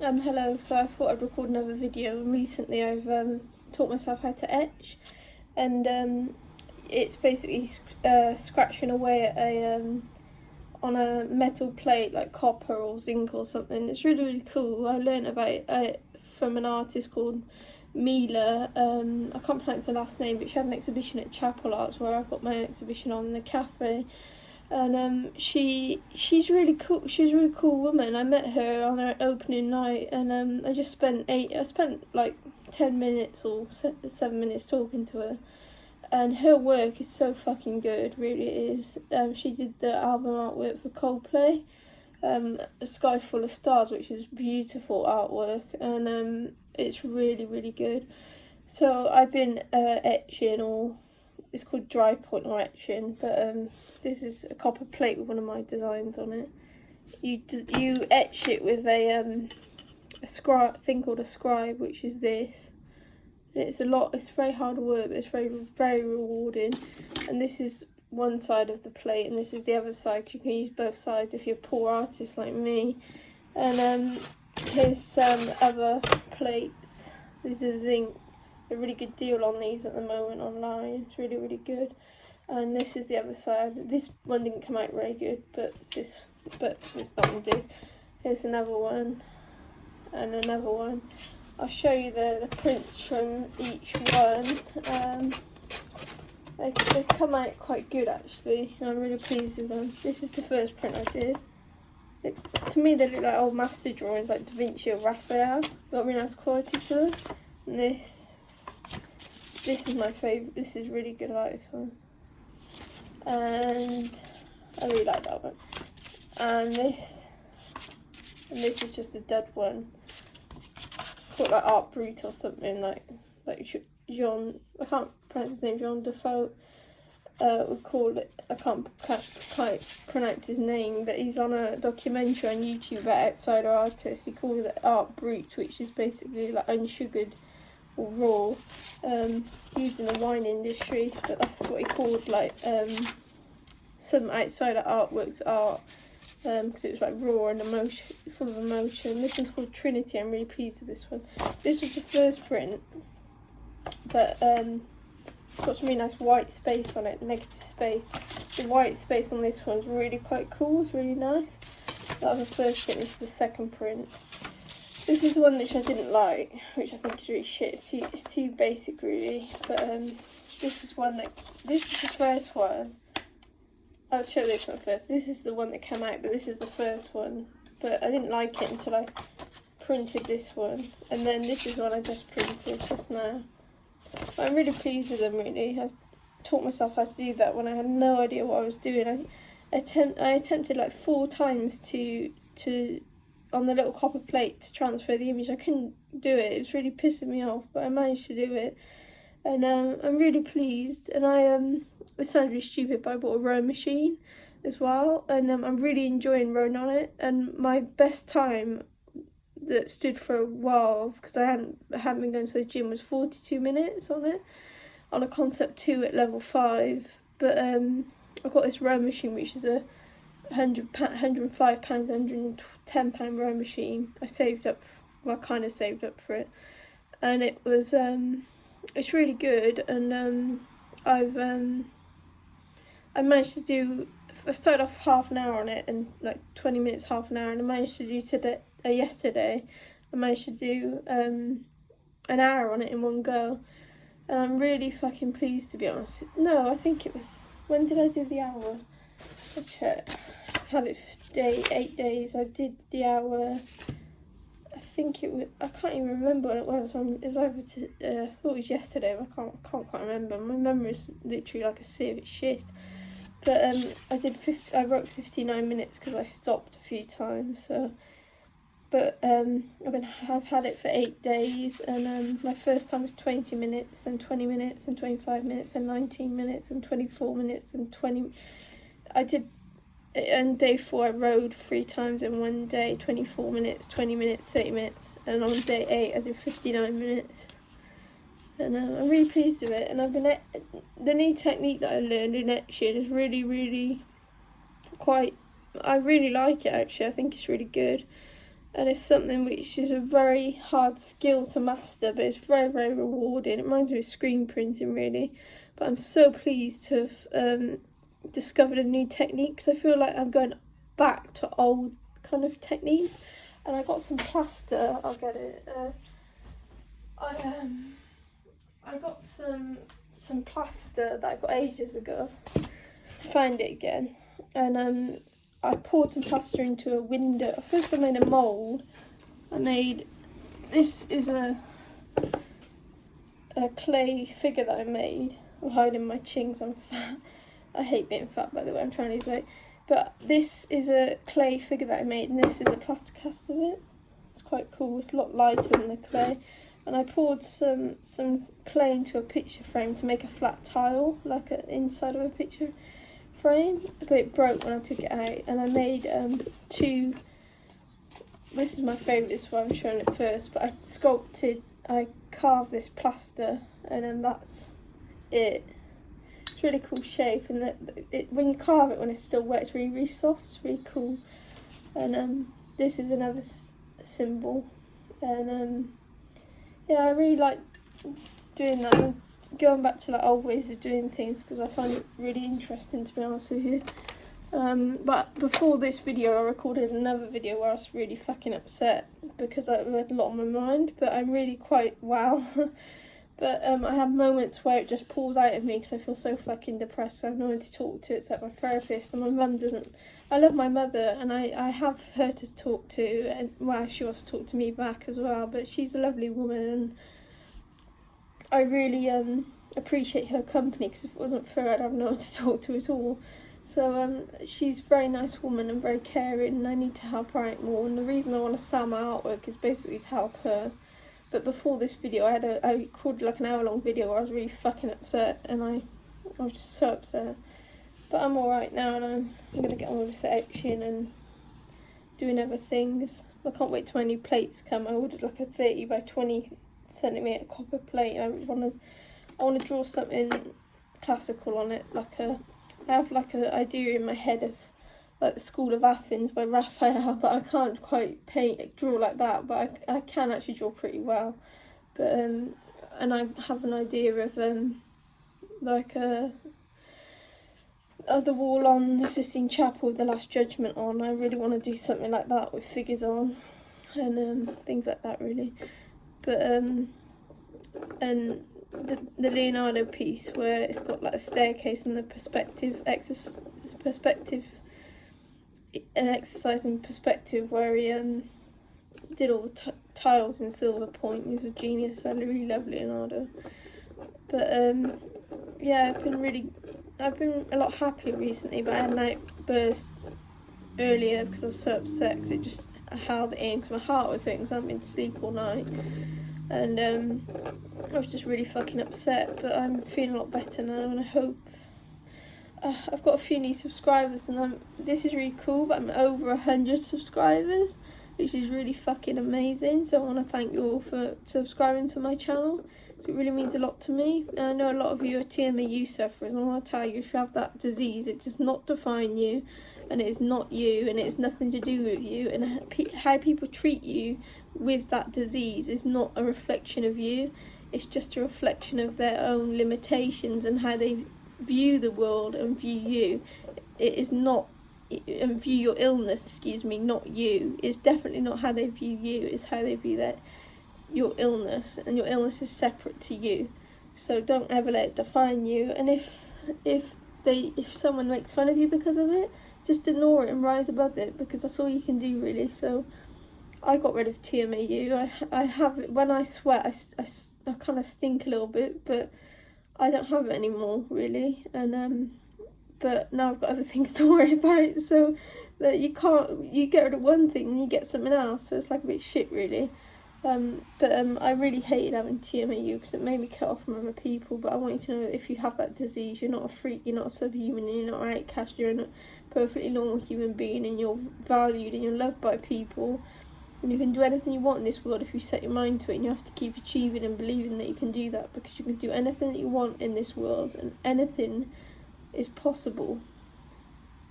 Hello, so I thought I'd record another video. Recently I've taught myself how to etch, and it's basically scratching away at on a metal plate like copper or zinc or something. It's really cool. I learned about it from an artist called Mila. I can't pronounce her last name, but she had an exhibition at Chapel Arts where I've got my exhibition on in the cafe. And she's really cool. She's a really cool woman. I met her on her opening night, and I spent like 10 minutes or 7 minutes talking to her, and her work is so fucking good. Really it is. She did the album artwork for Coldplay, A Sky Full of Stars, which is beautiful artwork, and it's really good. So I've been etching, or it's called dry point or etching, but this is a copper plate with one of my designs on it. You etch it with a thing called a scribe, which is this. It's very hard work, but it's very rewarding. And this is one side of the plate, and this is the other side, because you can use both sides if you're a poor artist like me. And here's some other plates. These are zinc. A really good deal on these at the moment online. It's really good. And this is the other side. This one didn't come out very good, but this one did. Here's another one and another one. I'll show you the prints from each one. They come out quite good actually, and I'm really pleased with them. This is the first print I did. To me they look like old master drawings like Da Vinci or Raphael. Got really nice quality to them. And this is my favourite. This is really good. I like this one. And I really like that one. And this is just a dud one. Called like Art Brut or something, like Jean, I can't pronounce his name, Jean Defoe. We call it, I can't quite pronounce his name, but he's on a documentary on YouTube about outsider artists. He calls it Art Brut, which is basically like unsugared or raw, used in the wine industry, but that's what he called like some outsider artworks art, because it was like raw and emotion, full of emotion. This one's called Trinity. I'm really pleased with this one. This was the first print, but it's got some really nice white space on it, negative space. The white space on this one's really quite cool. It's really nice. That was the first print. This is the second print. This is the one which I didn't like, which I think is really shit. It's too basic really. But this is the first one. I'll show this one first. This is the one that came out, but this is the first one. But I didn't like it until I printed this one. And then this is one I just printed just now. But I'm really pleased with them really. I've taught myself how to do that when I had no idea what I was doing. I attempted like 4 times to on the little copper plate to transfer the image. I couldn't do it. It was really pissing me off, but I managed to do it, and I'm really pleased. And it sounds really stupid, but I bought a rowing machine as well, and I'm really enjoying rowing on it. And my best time that stood for a while, because I hadn't been going to the gym, was 42 minutes on it, on a Concept 2 at level 5. But I've got this rowing machine, which is a £105, £110 rowing machine. I saved up, well, kind of saved up for it, and it was it's really good. And I managed to do. I started off half an hour on it, and like 20 minutes, half an hour, and I managed to do yesterday. I managed to do an hour on it in one go, and I'm really fucking pleased, to be honest. No, I think it was, when did I do the hour? I'll check. I had it 8 days. I did the hour. I think it was. I can't even remember what it was. It was over to. I thought it was yesterday, but I can't quite remember. My memory is literally like a sea of shit. But I wrote 59 minutes because I stopped a few times. So, but I've had it for 8 days, and my first time was 20 minutes, and 20 minutes, and 25 minutes, and 19 minutes, and 24 minutes, and 20. I did. On day 4 I rowed 3 times in one day, 24 minutes, 20 minutes, 30 minutes, and on day 8 I did 59 minutes. And I'm really pleased with it. And the new technique that I learned in etching is really quite, I really like it actually. I think it's really good. and it's something which is a very hard skill to master, but it's very, very rewarding. It reminds me of screen printing, really. But I'm so pleased to have discovered a new technique, because I feel like I'm going back to old kind of techniques. And I got some plaster. I'll get it. I got some plaster that I got ages ago. Find it again, and I poured some plaster into a window. First I made a mould. This is a clay figure that I made. I'm hiding my chins, I'm fat. I hate being fat, by the way, I'm trying to lose weight. But this is a clay figure that I made, and this is a plaster cast of it. It's quite cool, it's a lot lighter than the clay. And I poured some clay into a picture frame to make a flat tile, like an inside of a picture frame, but it broke when I took it out. And I made two. This is my favourite, this is why I'm showing it first, but I carved this plaster, and then that's it. It's really cool shape, and when you carve it when it's still wet, it's really, really soft. It's really cool. And this is another symbol, and yeah, I really like doing that. I'm going back to like old ways of doing things, because I find it really interesting, to be honest with you. But before this video, I recorded another video where I was really fucking upset because I had a lot on my mind, but I'm really quite well. But I have moments where it just pours out of me because I feel so fucking depressed. I have no one to talk to except my therapist, and my mum doesn't. I love my mother, and I have her to talk to, and well, she wants to talk to me back as well, but she's a lovely woman, and I really appreciate her company, because if it wasn't for her, I'd have no one to talk to at all. So she's a very nice woman and very caring, and I need to help her out more. And the reason I want to sell my artwork is basically to help her. But before this video, I recorded like an hour-long video where I was really fucking upset, and I was just so upset. But I'm alright now, and I'm going to get on with this etching and doing other things. I can't wait till my new plates come. I ordered like a 30 by 20 centimetre copper plate, and I want to draw something classical on it, I have like an idea in my head of like the School of Athens by Raphael, but I can't quite draw like that, but I can actually draw pretty well. But and I have an idea of like the wall on the Sistine Chapel with the Last Judgment on. I really want to do something like that with figures on, and things like that, really. But and the Leonardo piece where it's got like a staircase and the an exercise in perspective, where he did all the tiles in silver point. He was a genius. I really love Leonardo. But yeah, I've been a lot happier recently, but I had an outburst earlier because I was so upset, because it just held it in, because my heart was hurting, because I haven't been to sleep all night. And I was just really fucking upset, but I'm feeling a lot better now, and I hope I've got a few new subscribers, and this is really cool, but I'm over 100 subscribers, which is really fucking amazing. So I want to thank you all for subscribing to my channel, because it really means a lot to me. And I know a lot of you are TMAU sufferers, and I want to tell you, if you have that disease, it does not define you, and it is not you, and it has nothing to do with you, and how people treat you with that disease is not a reflection of you. It's just a reflection of their own limitations and how they view the world and view you. It is not, and view your illness, not you. It's definitely not how they view you, it's how they view your illness, and your illness is separate to you. So don't ever let it define you, and if someone makes fun of you because of it, just ignore it and rise above it, because that's all you can do, really. So I got rid of TMAU. I have it when I sweat. I kind of stink a little bit, but I don't have it anymore, really. And but now I've got other things to worry about. So that you get rid of one thing and you get something else. So it's like a bit shit, really. But I really hated having TMAU because it made me cut off from other people. But I want you to know that if you have that disease, you're not a freak, you're not a subhuman, you're not an outcast, you're a perfectly normal human being, and you're valued and you're loved by people. And you can do anything you want in this world if you set your mind to it, and you have to keep achieving and believing that you can do that, because you can do anything that you want in this world, and anything is possible.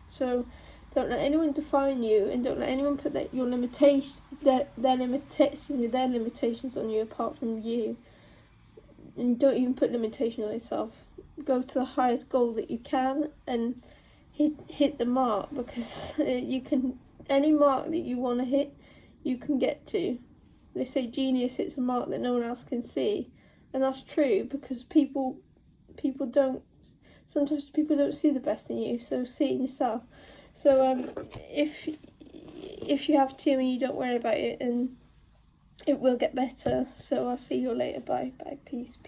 So Don't let anyone define you, and don't let anyone put their limitations on you apart from you. And don't even put limitation on yourself. Go to the highest goal that you can and hit the mark, because you can, any mark that you want to hit, you can get to. They say genius hits a mark that no one else can see, and that's true, because people don't, sometimes people don't see the best in you, so see it in yourself. So if you have TME, don't worry about it, and it will get better. So I'll see you later. Bye. Peace.